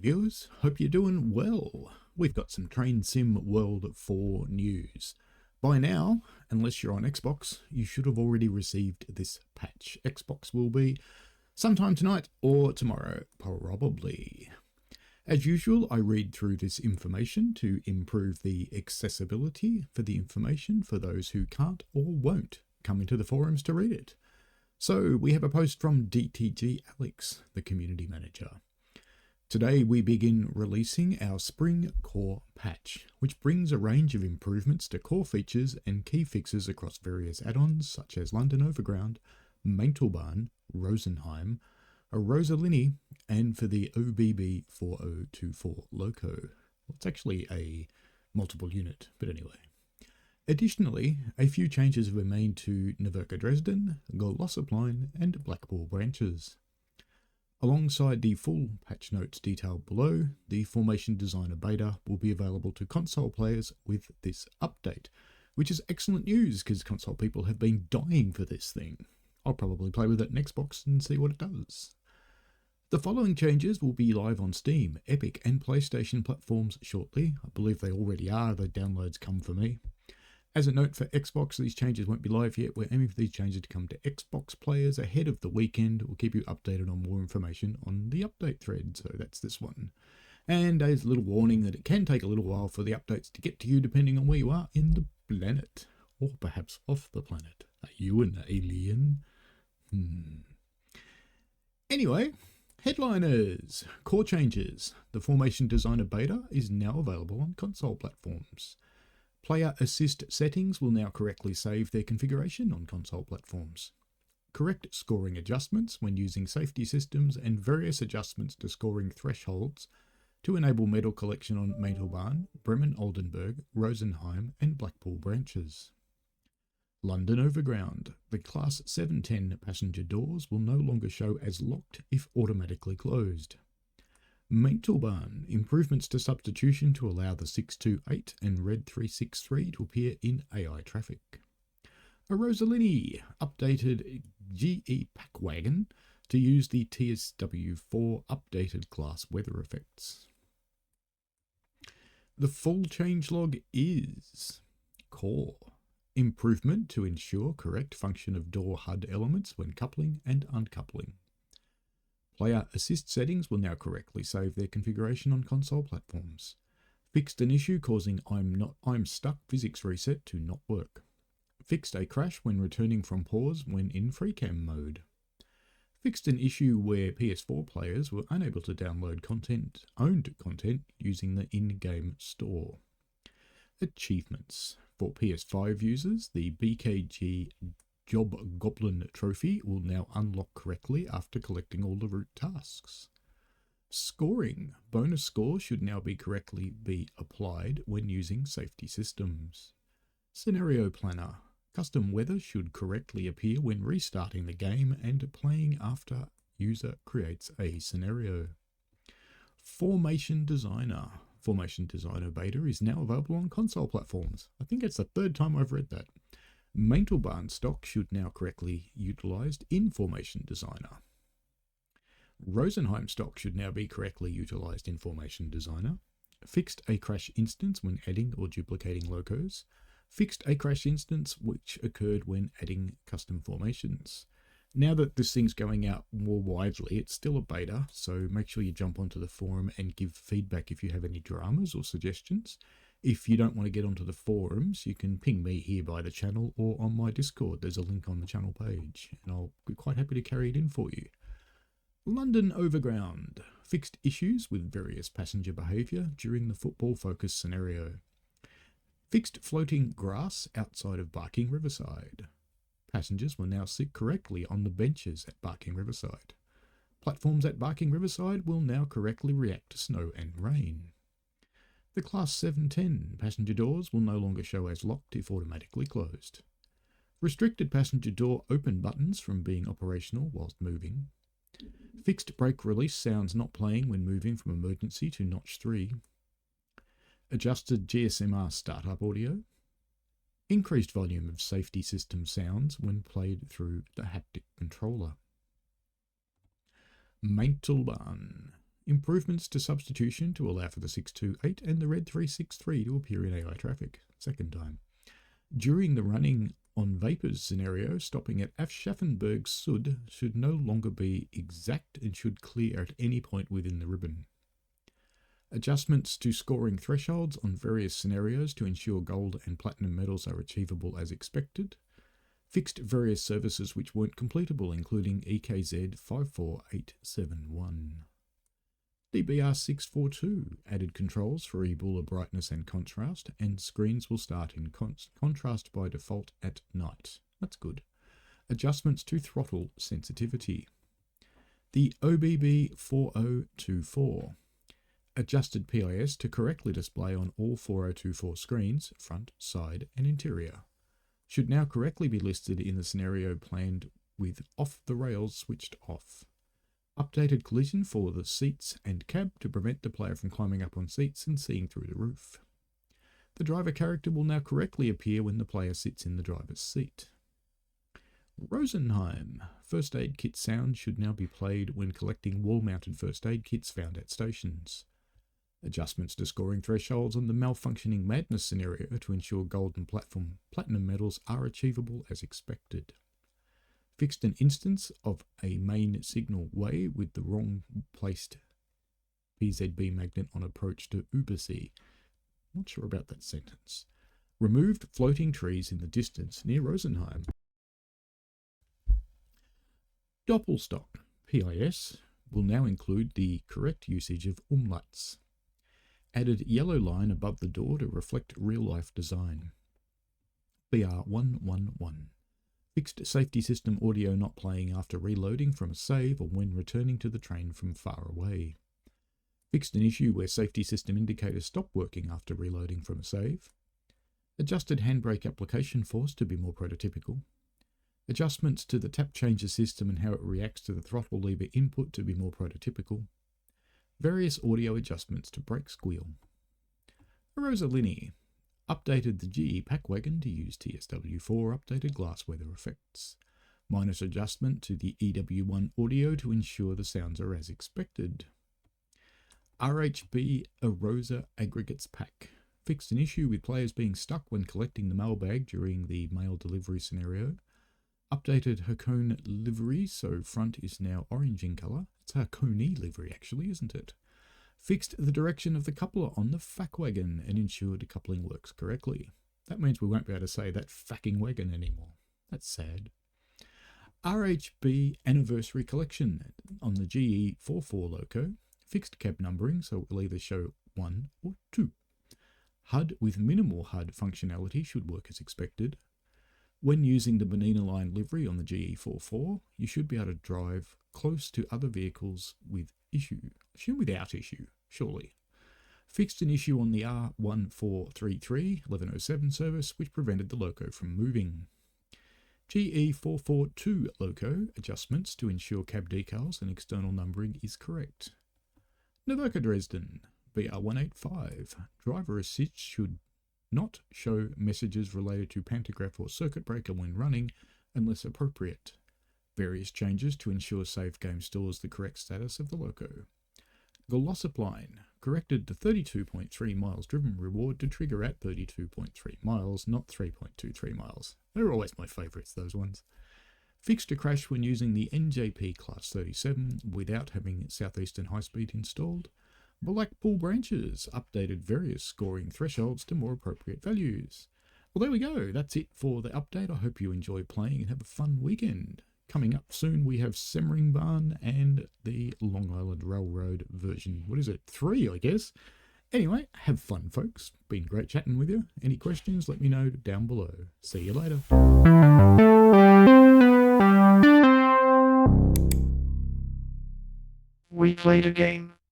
viewers, hope you're doing well. We've got some Train Sim World 4 news. By now, unless you're on Xbox, you should have already received this patch. Xbox will be sometime tonight or tomorrow, probably. As usual, I read through this information to improve the accessibility for the information for those who can't or won't come into the forums to read it. So we have a post from DTG Alex, the community manager. Today we begin releasing our Spring Core patch, which brings a range of improvements to core features and key fixes across various add-ons such as London Overground, Maintalbahn, Rosenheim, Rosalini, and for the OBB 4024 loco. Well, it's actually a multiple unit, but anyway. Additionally, a few changes have been made to Naverka Dresden, Glossopline, and Blackpool branches. Alongside the full patch notes detailed below, the Formation Designer beta will be available to console players with this update, which is excellent news because console people have been dying for this thing. I'll probably play with it in Xbox and see what it does. The following changes will be live on Steam, Epic, and PlayStation platforms shortly. I believe they already are, the downloads come for me. As a note for Xbox, these changes won't be live yet. We're aiming for these changes to come to Xbox players ahead of the weekend. We'll keep you updated on more information on the update thread, so that's this one. And as a little warning that it can take a little while for the updates to get to you depending on where you are in the planet, or perhaps off the planet. Are you an alien? Anyway, headliners, core changes. The Formation Designer beta is now available on console platforms. Player assist settings will now correctly save their configuration on console platforms. Correct scoring adjustments when using safety systems and various adjustments to scoring thresholds to enable medal collection on Maintalbahn, Bremen-Oldenburg, Rosenheim and Blackpool branches. London Overground. The Class 710 passenger doors will no longer show as locked if automatically closed. Maintalbahn. Improvements to substitution to allow the 628 and Red 363 to appear in AI traffic. A Rosalini. Updated GE Pack Wagon to use the TSW 4 updated class weather effects. The full changelog is core. Improvement to ensure correct function of door HUD elements when coupling and uncoupling. Player assist settings will now correctly save their configuration on console platforms. Fixed an issue causing I'm stuck physics reset to not work. Fixed a crash when returning from pause when in freecam mode. Fixed an issue where PS4 players were unable to download owned content using the in-game store. Achievements. For PS5 users, the BKG Job Goblin trophy will now unlock correctly after collecting all the route tasks. Scoring. Bonus score should now correctly be applied when using safety systems. Scenario Planner. Custom weather should correctly appear when restarting the game and playing after user creates a scenario. Formation Designer. Formation Designer beta is now available on console platforms. I think it's the third time I've read that. Maintalbahn stock should now correctly utilised in Formation Designer. Rosenheim stock should now be correctly utilised in Formation Designer. Fixed a crash instance when adding or duplicating locos. Fixed a crash instance which occurred when adding custom formations. Now that this thing's going out more widely, it's still a beta, so make sure you jump onto the forum and give feedback if you have any dramas or suggestions. If you don't want to get onto the forums, you can ping me here by the channel or on my Discord. There's a link on the channel page, and I'll be quite happy to carry it in for you. London Overground. Fixed issues with various passenger behaviour during the football focus scenario. Fixed floating grass outside of Barking Riverside. Passengers will now sit correctly on the benches at Barking Riverside. Platforms at Barking Riverside will now correctly react to snow and rain. The Class 710 passenger doors will no longer show as locked if automatically closed. Restricted passenger door open buttons from being operational whilst moving. Fixed brake release sounds not playing when moving from emergency to notch 3. Adjusted GSMR startup audio. Increased volume of safety system sounds when played through the haptic controller. Maintalbahn. Improvements to substitution to allow for the 628 and the red 363 to appear in AI traffic. Second time. During the running on Vapors scenario, stopping at Aschaffenburg Sud should no longer be exact and should clear at any point within the ribbon. Adjustments to scoring thresholds on various scenarios to ensure gold and platinum medals are achievable as expected. Fixed various services which weren't completable, including EKZ 54871. DBR642 added controls for Ebola brightness and contrast, and screens will start in contrast by default at night. That's good. Adjustments to throttle sensitivity. The OBB4024 adjusted PIS to correctly display on all 4024 screens, front, side, and interior. Should now correctly be listed in the scenario planned with off the rails switched off. Updated collision for the seats and cab to prevent the player from climbing up on seats and seeing through the roof. The driver character will now correctly appear when the player sits in the driver's seat. Rosenheim. First aid kit sound should now be played when collecting wall-mounted first aid kits found at stations. Adjustments to scoring thresholds on the malfunctioning madness scenario to ensure gold and platinum medals are achievable as expected. Fixed an instance of a main signal way with the wrong placed PZB magnet on approach to Übersee. Not sure about that sentence. Removed floating trees in the distance near Rosenheim. Doppelstock PIS will now include the correct usage of umlauts. Added yellow line above the door to reflect real-life design. BR111. Fixed safety system audio not playing after reloading from a save or when returning to the train from far away. Fixed an issue where safety system indicators stop working after reloading from a save. Adjusted handbrake application force to be more prototypical. Adjustments to the tap changer system and how it reacts to the throttle lever input to be more prototypical. Various audio adjustments to brake squeal. Rosalini updated the GE pack wagon to use TSW for updated glass weather effects. Minus adjustment to the EW1 audio to ensure the sounds are as expected. RHB Arosa aggregates pack. Fixed an issue with players being stuck when collecting the mailbag during the mail delivery scenario. Updated Hakone livery, so front is now orange in colour. It's Hakone livery actually, isn't it? Fixed the direction of the coupler on the FAC wagon and ensured coupling works correctly. That means we won't be able to say that fucking wagon anymore. That's sad. RHB anniversary collection on the GE44 loco. Fixed cab numbering, so it will either show 1 or 2. HUD with minimal HUD functionality should work as expected. When using the Bonina line livery on the GE44, you should be able to drive close to other vehicles with issue. Assume without issue, surely. Fixed an issue on the R1433 1107 service, which prevented the loco from moving. GE442 loco adjustments to ensure cab decals and external numbering is correct. Novoka Dresden BR185 driver assist should not show messages related to pantograph or circuit breaker when running unless appropriate. Various changes to ensure save game stores the correct status of the loco. Glossopline corrected the 32.3 miles driven reward to trigger at 32.3 miles, not 3.23 miles. They're always my favourites, those ones. Fixed a crash when using the NJP Class 37 without having Southeastern High Speed installed. Blackpool branches updated various scoring thresholds to more appropriate values. Well, there we go. That's it for the update. I hope you enjoy playing and have a fun weekend. Coming up soon, we have Semmeringbahn and the Long Island Railroad version. What is it? 3, I guess. Anyway, have fun, folks. Been great chatting with you. Any questions, let me know down below. See you later. We played a game.